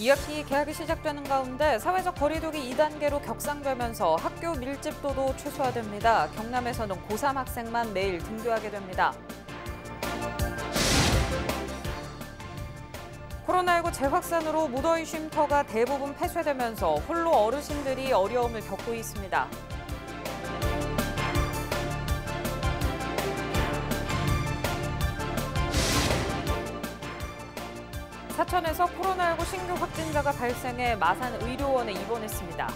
2학기 개학이 시작되는 가운데 사회적 거리두기 2단계로 격상되면서 학교 밀집도도 최소화됩니다. 경남에서는 고3 학생만 매일 등교하게 됩니다. 코로나19 재확산으로 무더위 쉼터가 대부분 폐쇄되면서 홀로 어르신들이 어려움을 겪고 있습니다. 사천에서 코로나19 신규 확진자가 발생해 마산 의료원에 입원했습니다.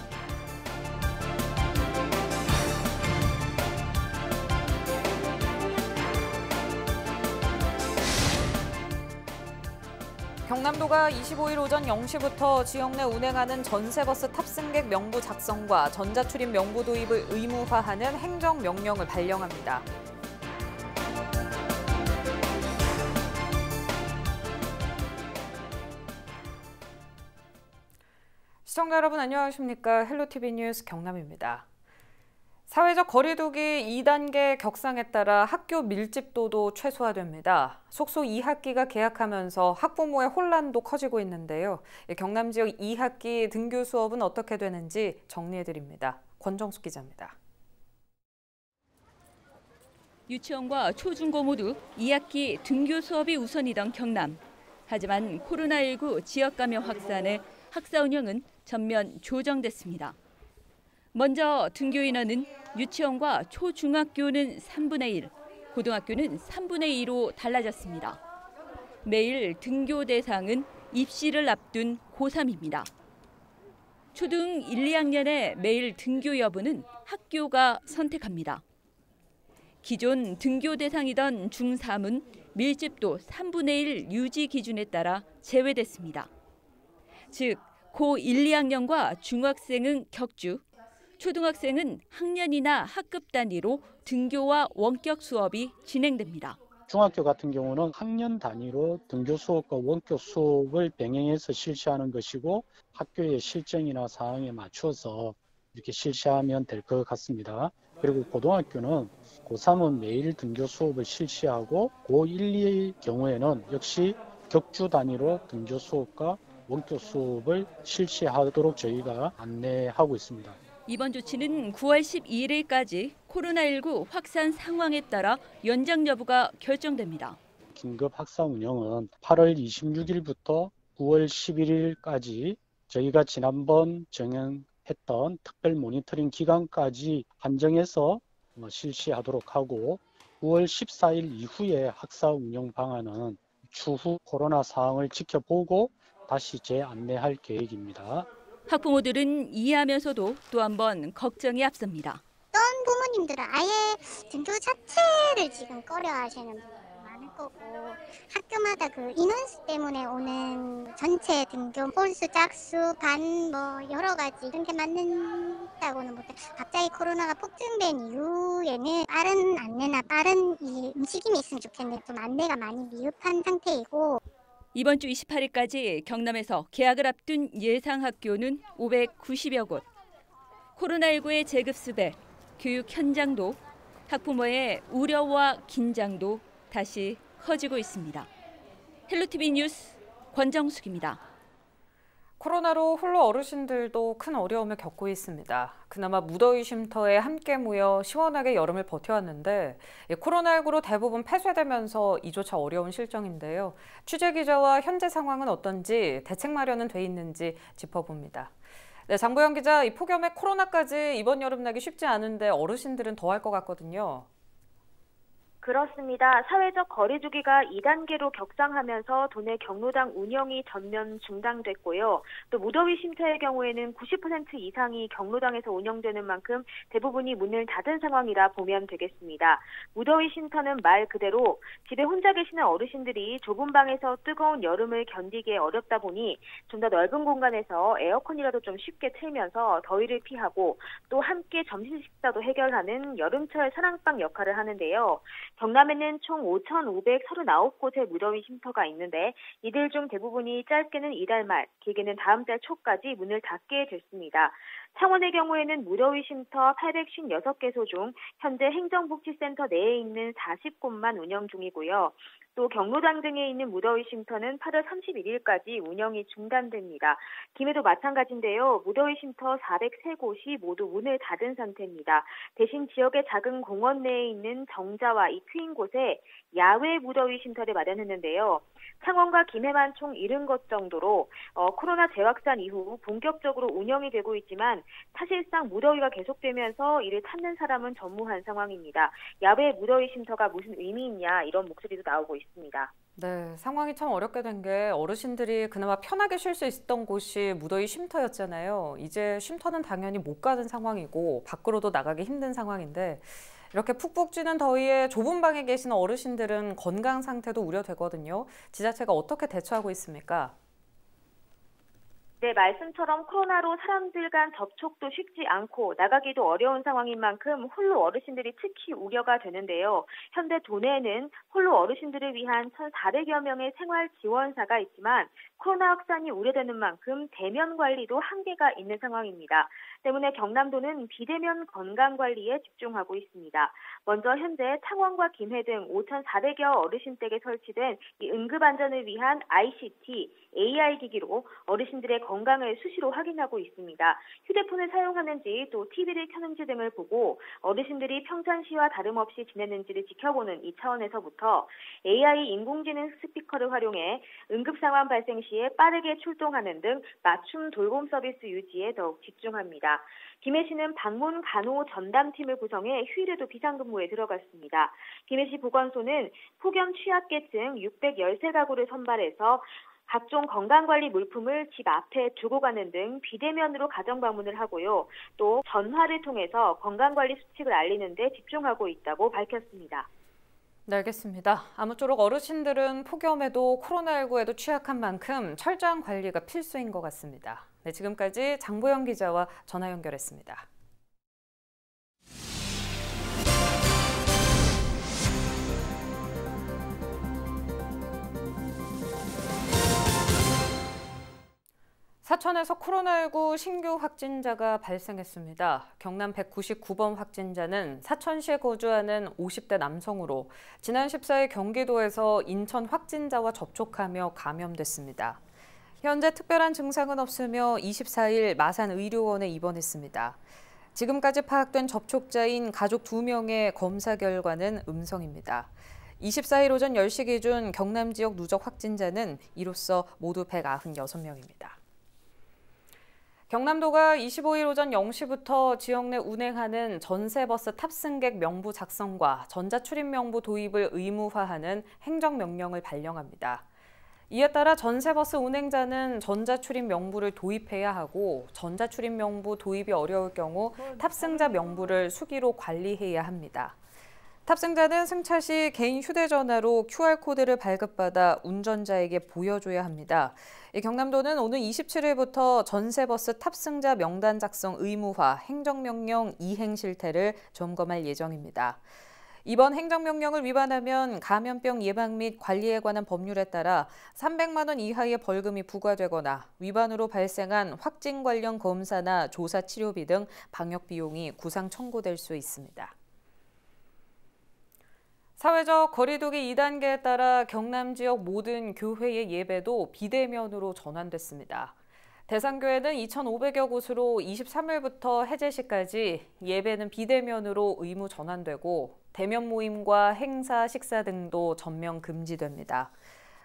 경남도가 25일 오전 0시부터 지역 내 운행하는 전세버스 탑승객 명부 작성과 전자출입 명부 도입을 의무화하는 행정명령을 발령합니다. 시청자 여러분 안녕하십니까? 헬로티비 뉴스 경남입니다. 사회적 거리두기 2단계 격상에 따라 학교 밀집도도 최소화됩니다. 속속 2학기가 개학하면서 학부모의 혼란도 커지고 있는데요. 경남 지역 2학기 등교 수업은 어떻게 되는지 정리해드립니다. 권정숙 기자입니다. 유치원과 초중고 모두 2학기 등교 수업이 우선이던 경남. 하지만 코로나19 지역 감염 확산에 학사 운영은 전면 조정됐습니다. 먼저 등교 인원은 유치원과 초중학교는 3분의 1, 고등학교는 3분의 2로 달라졌습니다. 매일 등교 대상은 입시를 앞둔 고3입니다. 초등 1, 2학년의 매일 등교 여부는 학교가 선택합니다. 기존 등교 대상이던 중3은 밀집도 3분의 1 유지 기준에 따라 제외됐습니다. 즉, 고 1, 2학년과 중학생은 격주, 초등학생은 학년이나 학급 단위로 등교와 원격 수업이 진행됩니다. 중학교 같은 경우는 학년 단위로 등교 수업과 원격 수업을 병행해서 실시하는 것이고 학교의 실정이나 상황에 맞춰서 이렇게 실시하면 될 것 같습니다. 그리고 고등학교는 고3은 매일 등교 수업을 실시하고 고 1, 2의 경우에는 역시 격주 단위로 등교 수업과 원격 수업을 실시하도록 저희가 안내하고 있습니다. 이번 조치는 9월 12일까지 코로나19 확산 상황에 따라 연장 여부가 결정됩니다. 긴급 학사 운영은 8월 26일부터 9월 11일까지 저희가 지난번 정행했던 특별 모니터링 기간까지 한정해서 실시하도록 하고 9월 14일 이후에 학사 운영 방안은 추후 코로나 상황을 지켜보고 다시 재안내할 계획입니다. 학부모들은 이해하면서도 또 한 번 걱정이 앞섭니다. 어떤 부모님들은 아예 등교 자체를 지금 꺼려하시는 분들이 많을 거고 학교마다 그 인원수 때문에 오는 전체 등교 홀수, 짝수, 반 여러 가지 그런 게 맞는다고는 못해. 갑자기 코로나가 폭증된 이후에는 빠른 안내나 빠른 이 움직임이 있으면 좋겠는데 좀 안내가 많이 미흡한 상태이고 이번 주 28일까지 경남에서 개학을 앞둔 예상 학교는 590여 곳. 코로나19의 재급수배, 교육 현장도, 학부모의 우려와 긴장도 다시 커지고 있습니다. 헬로티비 뉴스 권정숙입니다. 코로나로 홀로 어르신들도 큰 어려움을 겪고 있습니다. 그나마 무더위 쉼터에 함께 모여 시원하게 여름을 버텨왔는데 코로나19로 대부분 폐쇄되면서 이조차 어려운 실정인데요. 취재 기자와 현재 상황은 어떤지 대책 마련은 돼 있는지 짚어봅니다. 네, 장보영 기자, 이 폭염에 코로나까지 이번 여름 나기 쉽지 않은데 어르신들은 더 할 것 같거든요. 그렇습니다. 사회적 거리두기가 2단계로 격상하면서 도내 경로당 운영이 전면 중단됐고요. 또 무더위 쉼터의 경우에는 90% 이상이 경로당에서 운영되는 만큼 대부분이 문을 닫은 상황이라 보면 되겠습니다. 무더위 쉼터는 말 그대로 집에 혼자 계시는 어르신들이 좁은 방에서 뜨거운 여름을 견디기 어렵다 보니 좀 더 넓은 공간에서 에어컨이라도 좀 쉽게 틀면서 더위를 피하고 또 함께 점심 식사도 해결하는 여름철 사랑방 역할을 하는데요. 경남에는 총 5,539곳의 무더위 쉼터가 있는데 이들 중 대부분이 짧게는 이달 말, 길게는 다음 달 초까지 문을 닫게 됐습니다. 창원의 경우에는 무더위 쉼터 856개소 중 현재 행정복지센터 내에 있는 40곳만 운영 중이고요. 또 경로당 등에 있는 무더위 쉼터는 8월 31일까지 운영이 중단됩니다. 김해도 마찬가지인데요. 무더위 쉼터 403곳이 모두 문을 닫은 상태입니다. 대신 지역의 작은 공원 내에 있는 정자와 이 트인 곳에 야외 무더위 쉼터를 마련했는데요. 창원과 김해만 총 70곳 정도로 코로나 재확산 이후 본격적으로 운영이 되고 있지만 사실상 무더위가 계속되면서 이를 찾는 사람은 전무한 상황입니다. 야외 무더위 쉼터가 무슨 의미 있냐 이런 목소리도 나오고 있습니다. 네, 상황이 참 어렵게 된 게 어르신들이 그나마 편하게 쉴 수 있었던 곳이 무더위 쉼터였잖아요. 이제 쉼터는 당연히 못 가는 상황이고 밖으로도 나가기 힘든 상황인데 이렇게 푹푹 찌는 더위에 좁은 방에 계시는 어르신들은 건강 상태도 우려되거든요. 지자체가 어떻게 대처하고 있습니까? 네, 말씀처럼 코로나로 사람들 간 접촉도 쉽지 않고 나가기도 어려운 상황인 만큼 홀로 어르신들이 특히 우려가 되는데요. 현대 도내에는 홀로 어르신들을 위한 1,400여 명의 생활 지원사가 있지만 코로나 확산이 우려되는 만큼 대면 관리도 한계가 있는 상황입니다. 때문에 경남도는 비대면 건강관리에 집중하고 있습니다. 먼저 현재 창원과 김해 등 5,400여 어르신 댁에 설치된 이 응급안전을 위한 ICT, AI 기기로 어르신들의 건강을 수시로 확인하고 있습니다. 휴대폰을 사용하는지 또 TV를 켜는지 등을 보고 어르신들이 평상시와 다름없이 지내는지를 지켜보는 이 차원에서부터 AI 인공지능 스피커를 활용해 응급상황 발생 시에 빠르게 출동하는 등 맞춤 돌봄 서비스 유지에 더욱 집중합니다. 김해시는 방문 간호 전담팀을 구성해 휴일에도 비상근무에 들어갔습니다. 김해시 보건소는 폭염 취약계층 613가구를 선발해서 각종 건강관리 물품을 집 앞에 두고 가는 등 비대면으로 가정방문을 하고요. 또 전화를 통해서 건강관리 수칙을 알리는 데 집중하고 있다고 밝혔습니다. 네, 알겠습니다. 아무쪼록 어르신들은 폭염에도 코로나19에도 취약한 만큼 철저한 관리가 필수인 것 같습니다. 네, 지금까지 장보영 기자와 전화 연결했습니다. 사천에서 코로나19 신규 확진자가 발생했습니다. 경남 199번 확진자는 사천시에 거주하는 50대 남성으로 지난 14일 경기도에서 인천 확진자와 접촉하며 감염됐습니다. 현재 특별한 증상은 없으며 24일 마산의료원에 입원했습니다. 지금까지 파악된 접촉자인 가족 2명의 검사 결과는 음성입니다. 24일 오전 10시 기준 경남 지역 누적 확진자는 이로써 모두 196명입니다. 경남도가 25일 오전 0시부터 지역 내 운행하는 전세버스 탑승객 명부 작성과 전자출입 명부 도입을 의무화하는 행정명령을 발령합니다. 이에 따라 전세버스 운행자는 전자출입 명부를 도입해야 하고 전자출입 명부 도입이 어려울 경우 탑승자 명부를 수기로 관리해야 합니다. 탑승자는 승차 시 개인 휴대전화로 QR코드를 발급받아 운전자에게 보여줘야 합니다. 경남도는 오늘 27일부터 전세버스 탑승자 명단 작성 의무화 행정명령 이행 실태를 점검할 예정입니다. 이번 행정명령을 위반하면 감염병 예방 및 관리에 관한 법률에 따라 300만 원 이하의 벌금이 부과되거나 위반으로 발생한 확진 관련 검사나 조사 치료비 등 방역 비용이 구상 청구될 수 있습니다. 사회적 거리두기 2단계에 따라 경남 지역 모든 교회의 예배도 비대면으로 전환됐습니다. 대상교회는 2,500여 곳으로 23일부터 해제시까지 예배는 비대면으로 의무 전환되고 대면 모임과 행사, 식사 등도 전면 금지됩니다.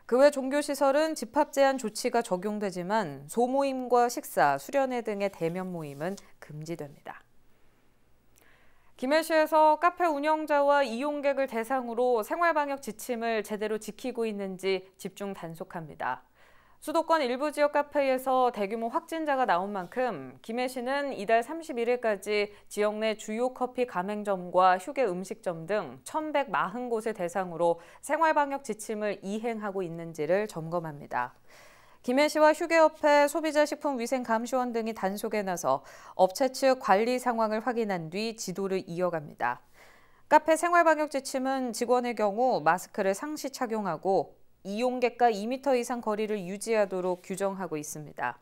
그 외 종교시설은 집합 제한 조치가 적용되지만 소모임과 식사, 수련회 등의 대면 모임은 금지됩니다. 김해시에서 카페 운영자와 이용객을 대상으로 생활방역 지침을 제대로 지키고 있는지 집중 단속합니다. 수도권 일부 지역 카페에서 대규모 확진자가 나온 만큼 김해시는 이달 31일까지 지역 내 주요 커피 가맹점과 휴게 음식점 등 1,140곳을 대상으로 생활방역 지침을 이행하고 있는지를 점검합니다. 김해시와 휴게업회, 소비자식품위생감시원 등이 단속에 나서 업체 측 관리 상황을 확인한 뒤 지도를 이어갑니다. 카페 생활방역 지침은 직원의 경우 마스크를 상시 착용하고 이용객과 2m 이상 거리를 유지하도록 규정하고 있습니다.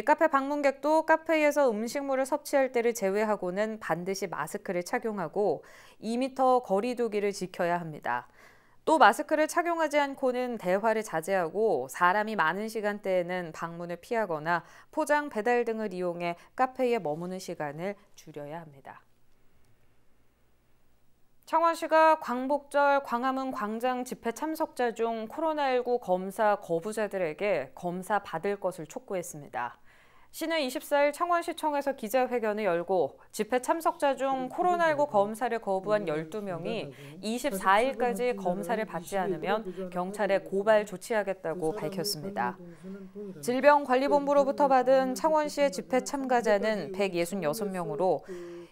카페 방문객도 카페에서 음식물을 섭취할 때를 제외하고는 반드시 마스크를 착용하고 2m 거리 두기를 지켜야 합니다. 또 마스크를 착용하지 않고는 대화를 자제하고 사람이 많은 시간대에는 방문을 피하거나 포장 배달 등을 이용해 카페에 머무는 시간을 줄여야 합니다. 창원시가 광복절 광화문 광장 집회 참석자 중 코로나19 검사 거부자들에게 검사 받을 것을 촉구했습니다. 시는 24일 창원시청에서 기자회견을 열고 집회 참석자 중 코로나19 검사를 거부한 12명이 24일까지 검사를 받지 않으면 경찰에 고발 조치하겠다고 밝혔습니다. 질병관리본부로부터 받은 창원시의 집회 참가자는 166명으로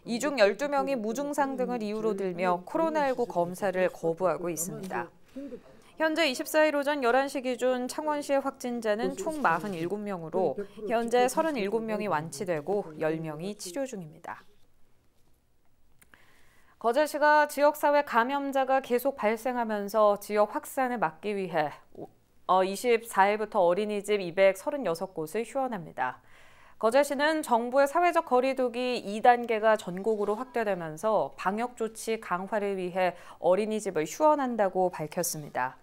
이 중 12명이 무증상 등을 이유로 들며 코로나19 검사를 거부하고 있습니다. 현재 24일 오전 11시 기준 창원시의 확진자는 총 47명으로 현재 37명이 완치되고 10명이 치료 중입니다. 거제시가 지역사회 감염자가 계속 발생하면서 지역 확산을 막기 위해 24일부터 어린이집 236곳을 휴원합니다. 거제시는 정부의 사회적 거리두기 2단계가 전국으로 확대되면서 방역조치 강화를 위해 어린이집을 휴원한다고 밝혔습니다.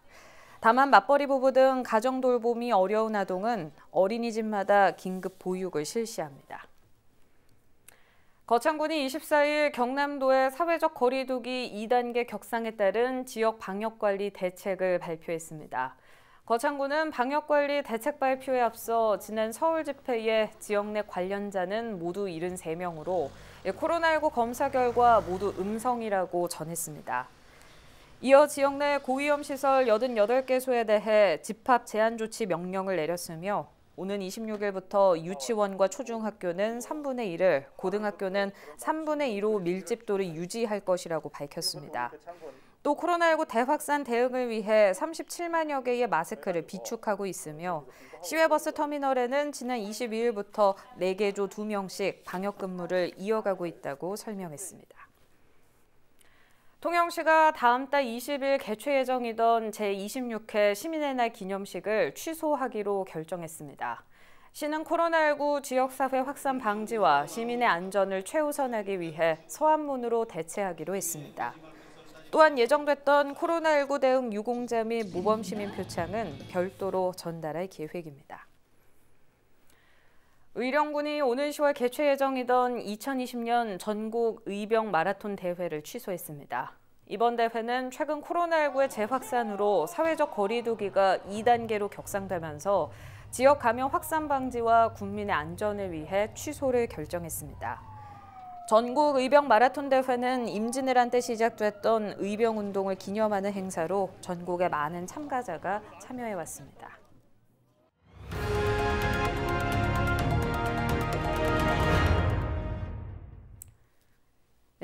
다만 맞벌이 부부 등 가정 돌봄이 어려운 아동은 어린이집마다 긴급 보육을 실시합니다. 거창군이 24일 경남도의 사회적 거리두기 2단계 격상에 따른 지역 방역관리 대책을 발표했습니다. 거창군은 방역관리 대책 발표에 앞서 지난 서울 집회에 지역 내 관련자는 모두 73명으로 코로나19 검사 결과 모두 음성이라고 전했습니다. 이어 지역 내 고위험 시설 88개소에 대해 집합 제한 조치 명령을 내렸으며 오는 26일부터 유치원과 초중학교는 3분의 1을, 고등학교는 3분의 2로 밀집도를 유지할 것이라고 밝혔습니다. 또 코로나19 대확산 대응을 위해 37만여 개의 마스크를 비축하고 있으며 시외버스 터미널에는 지난 22일부터 4개조 2명씩 방역 근무를 이어가고 있다고 설명했습니다. 통영시가 다음 달 20일 개최 예정이던 제26회 시민의 날 기념식을 취소하기로 결정했습니다. 시는 코로나19 지역사회 확산 방지와 시민의 안전을 최우선하기 위해 서안문으로 대체하기로 했습니다. 또한 예정됐던 코로나19 대응 유공자 및 모범시민 표창은 별도로 전달할 계획입니다. 의령군이 오는 10월 개최 예정이던 2020년 전국 의병 마라톤 대회를 취소했습니다. 이번 대회는 최근 코로나19의 재확산으로 사회적 거리두기가 2단계로 격상되면서 지역 감염 확산 방지와 국민의 안전을 위해 취소를 결정했습니다. 전국 의병 마라톤 대회는 임진을 한때 시작됐던 의병 운동을 기념하는 행사로 전국의 많은 참가자가 참여해왔습니다.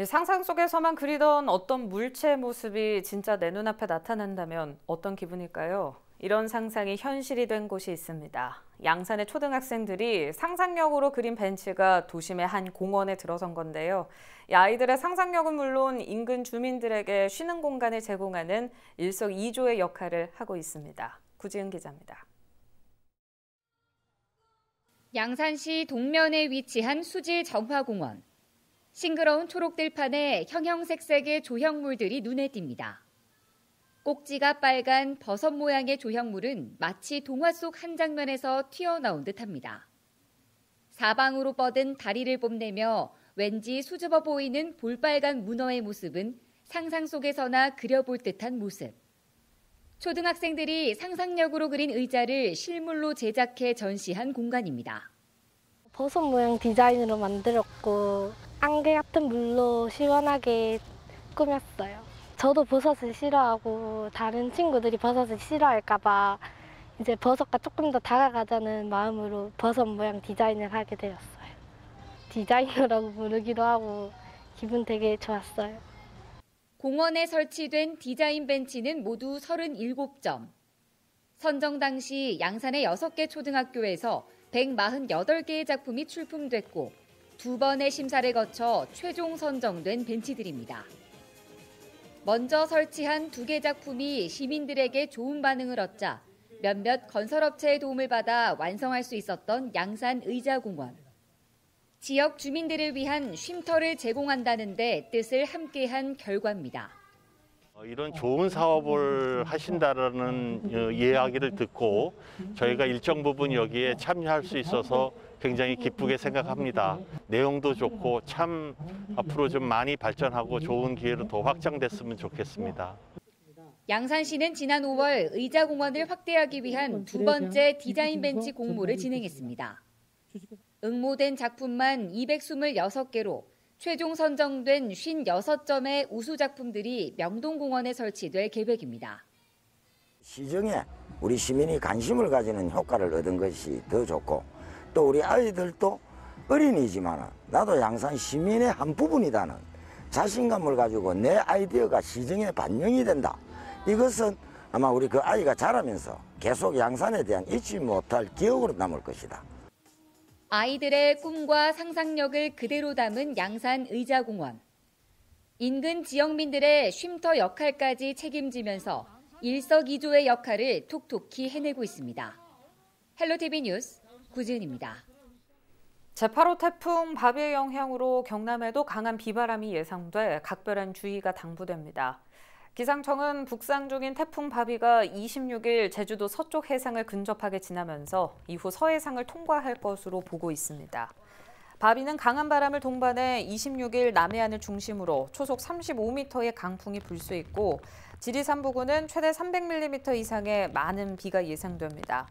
상상 속에서만 그리던 어떤 물체의 모습이 진짜 내 눈앞에 나타난다면 어떤 기분일까요? 이런 상상이 현실이 된 곳이 있습니다. 양산의 초등학생들이 상상력으로 그린 벤치가 도심의 한 공원에 들어선 건데요. 이 아이들의 상상력은 물론 인근 주민들에게 쉬는 공간을 제공하는 일석이조의 역할을 하고 있습니다. 구지은 기자입니다. 양산시 동면에 위치한 수질 정화공원. 싱그러운 초록들판에 형형색색의 조형물들이 눈에 띕니다. 꼭지가 빨간 버섯 모양의 조형물은 마치 동화 속 한 장면에서 튀어나온 듯합니다. 사방으로 뻗은 다리를 뽐내며 왠지 수줍어 보이는 볼빨간 문어의 모습은 상상 속에서나 그려볼 듯한 모습. 초등학생들이 상상력으로 그린 의자를 실물로 제작해 전시한 공간입니다. 버섯 모양 디자인으로 만들었고 안개 같은 물로 시원하게 꾸몄어요. 저도 버섯을 싫어하고 다른 친구들이 버섯을 싫어할까 봐 이제 버섯과 조금 더 다가가자는 마음으로 버섯 모양 디자인을 하게 되었어요. 디자이너라고 부르기도 하고 기분 되게 좋았어요. 공원에 설치된 디자인 벤치는 모두 37점. 선정 당시 양산의 6개 초등학교에서 148개의 작품이 출품됐고 2번의 심사를 거쳐 최종 선정된 벤치들입니다. 먼저 설치한 2개 작품이 시민들에게 좋은 반응을 얻자 몇몇 건설업체의 도움을 받아 완성할 수 있었던 양산 의자공원. 지역 주민들을 위한 쉼터를 제공한다는 데 뜻을 함께한 결과입니다. 이런 좋은 사업을 하신다라는 이야기를 듣고 저희가 일정 부분 여기에 참여할 수 있어서 굉장히 기쁘게 생각합니다. 내용도 좋고 참 앞으로 좀 많이 발전하고 좋은 기회로 더 확장됐으면 좋겠습니다. 양산시는 지난 5월 의자공원을 확대하기 위한 두 번째 디자인 벤치 공모를 진행했습니다. 응모된 작품만 226개로 최종 선정된 56점의 우수 작품들이 명동공원에 설치될 계획입니다. 시정에 우리 시민이 관심을 가지는 효과를 얻은 것이 더 좋고 또 우리 아이들도 어린이지만 나도 양산 시민의 한 부분이다는 자신감을 가지고 내 아이디어가 시정에 반영이 된다. 이것은 아마 우리 그 아이가 자라면서 계속 양산에 대한 잊지 못할 기억으로 남을 것이다. 아이들의 꿈과 상상력을 그대로 담은 양산 의자공원. 인근 지역민들의 쉼터 역할까지 책임지면서 일석이조의 역할을 톡톡히 해내고 있습니다. 헬로티비 뉴스 구지은입니다. 제8호 태풍 바비의 영향으로 경남에도 강한 비바람이 예상돼 각별한 주의가 당부됩니다. 기상청은 북상 중인 태풍 바비가 26일 제주도 서쪽 해상을 근접하게 지나면서 이후 서해상을 통과할 것으로 보고 있습니다. 바비는 강한 바람을 동반해 26일 남해안을 중심으로 초속 35m의 강풍이 불 수 있고 지리산 부근은 최대 300mm 이상의 많은 비가 예상됩니다.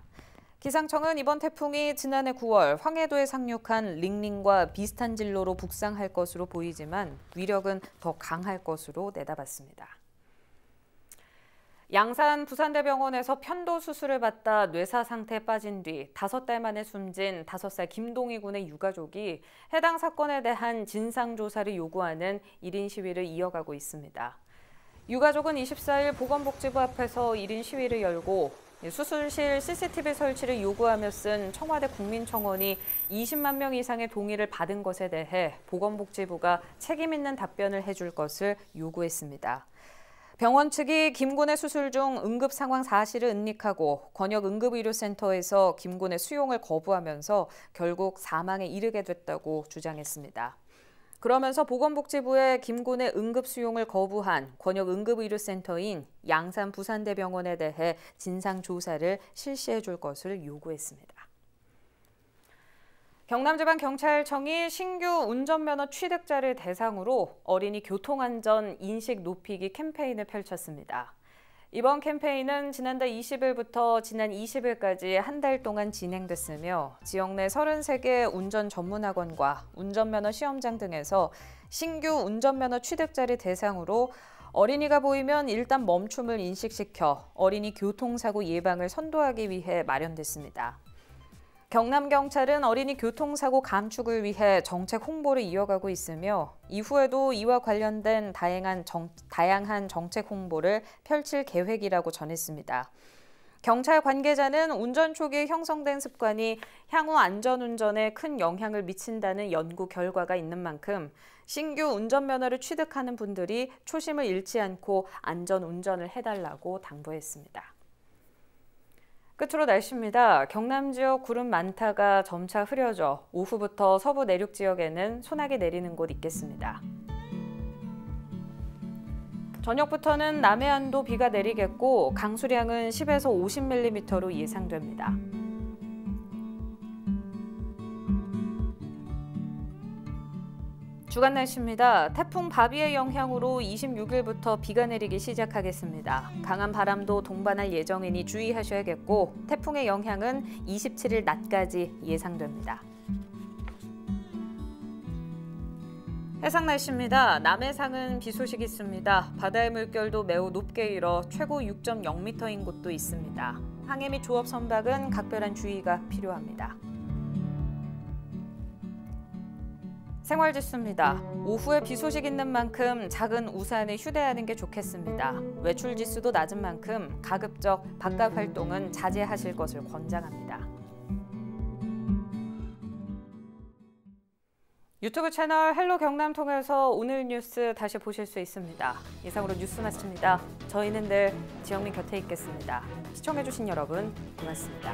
기상청은 이번 태풍이 지난해 9월 황해도에 상륙한 링링과 비슷한 진로로 북상할 것으로 보이지만 위력은 더 강할 것으로 내다봤습니다. 양산 부산대병원에서 편도 수술을 받다 뇌사 상태에 빠진 뒤 5달 만에 숨진 5살 김동희 군의 유가족이 해당 사건에 대한 진상조사를 요구하는 1인 시위를 이어가고 있습니다. 유가족은 24일 보건복지부 앞에서 1인 시위를 열고 수술실 CCTV 설치를 요구하며 쓴 청와대 국민청원이 20만 명 이상의 동의를 받은 것에 대해 보건복지부가 책임 있는 답변을 해줄 것을 요구했습니다. 병원 측이 김 군의 수술 중 응급 상황 사실을 은닉하고 권역 응급의료센터에서 김 군의 수용을 거부하면서 결국 사망에 이르게 됐다고 주장했습니다. 그러면서 보건복지부에 김 군의 응급 수용을 거부한 권역 응급의료센터인 양산 부산대병원에 대해 진상조사를 실시해 줄 것을 요구했습니다. 경남지방경찰청이 신규 운전면허 취득자를 대상으로 어린이 교통안전 인식 높이기 캠페인을 펼쳤습니다. 이번 캠페인은 지난달 20일부터 지난 20일까지 한 달 동안 진행됐으며 지역 내 33개 운전 전문학원과 운전면허 시험장 등에서 신규 운전면허 취득자를 대상으로 어린이가 보이면 일단 멈춤을 인식시켜 어린이 교통사고 예방을 선도하기 위해 마련됐습니다. 경남경찰은 어린이 교통사고 감축을 위해 정책 홍보를 이어가고 있으며 이후에도 이와 관련된 다양한 정책 홍보를 펼칠 계획이라고 전했습니다. 경찰 관계자는 운전 초기에 형성된 습관이 향후 안전운전에 큰 영향을 미친다는 연구 결과가 있는 만큼 신규 운전면허를 취득하는 분들이 초심을 잃지 않고 안전운전을 해달라고 당부했습니다. 끝으로 날씨입니다. 경남 지역 구름 많다가 점차 흐려져 오후부터 서부 내륙 지역에는 소나기 내리는 곳 있겠습니다. 저녁부터는 남해안도 비가 내리겠고 강수량은 10에서 50mm로 예상됩니다. 주간 날씨입니다. 태풍 바비의 영향으로 26일부터 비가 내리기 시작하겠습니다. 강한 바람도 동반할 예정이니 주의하셔야겠고 태풍의 영향은 27일 낮까지 예상됩니다. 해상 날씨입니다. 남해상은 비 소식이 있습니다. 바다의 물결도 매우 높게 일어 최고 6.0m인 곳도 있습니다. 항해 및 조업 선박은 각별한 주의가 필요합니다. 생활지수입니다. 오후에 비 소식 있는 만큼 작은 우산을 휴대하는 게 좋겠습니다. 외출 지수도 낮은 만큼 가급적 바깥 활동은 자제하실 것을 권장합니다. 유튜브 채널 헬로 경남 통해서 오늘 뉴스 다시 보실 수 있습니다. 이상으로 뉴스 마칩니다. 저희는 늘 지역민 곁에 있겠습니다. 시청해주신 여러분 고맙습니다.